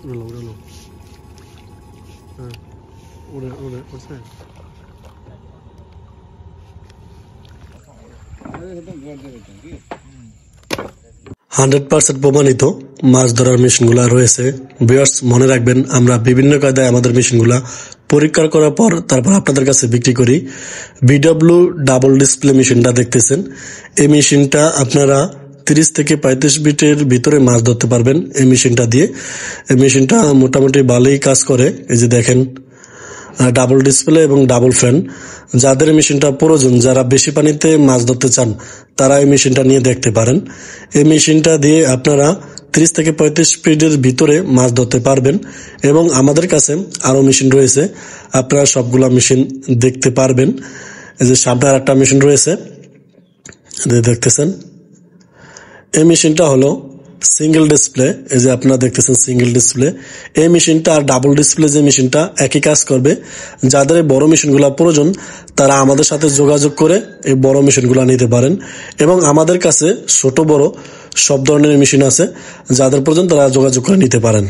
উড়ালো হ্যাঁ উঠছে 100% প্রমাণিত মাছ ধরার মেশিনগুলো রয়েছে। ভিউয়ার্স মনে রাখবেন, আমরা বিভিন্ন কায়দায় আমাদের মেশিনগুলা পরীক্ষা করার পর তারপর আপনাদের কাছে বিক্রি করি। বিডব্লিউ ডাবল ডিসপ্লে মেশিনটা দেখতেছেন, এই মেশিনটা আপনারা 30 থেকে 35 মিনিটের ভিতরে মাছ ধরতে পারবেন এই মেশিনটা দিয়ে। এই মেশিনটা মোটামুটি ভালোই কাজ করে। এই যে দেখেন, ডাবল ডিসপ্লে এবং ডাবল ফ্যান। যাদের মেশিনটা প্রয়োজন, যারা বেশি পানিতে মাছ ধরতে চান, তারা এই মেশিনটা নিয়ে দেখতে পারেন। এই মেশিনটা দিয়ে আপনারা 30 থেকে 35 মিনিটের ভিতরে মাছ ধরতে পারবেন। এবং আমাদের কাছে আরো মেশিন রয়েছে, আপনারা সবগুলা মেশিন দেখতে পারবেন। এই যে সামনে আর একটা মেশিন রয়েছে দেখতেছেন, এই মেশিনটা হলো সিঙ্গেল ডিসপ্লে। এই যে আপনারা দেখতেছেন সিঙ্গেল ডিসপ্লে। এই মেশিনটা আর ডাবল ডিসপ্লে যে মেশিনটা একই কাজ করবে। যাদের এই বড় মেশিনগুলো প্রয়োজন, তারা আমাদের সাথে যোগাযোগ করে এই বড় মেশিনগুলো নিতে পারেন। এবং আমাদের কাছে ছোট বড় সব ধরনের মেশিন আছে, যাদের প্রয়োজন তারা যোগাযোগ করে নিতে পারেন।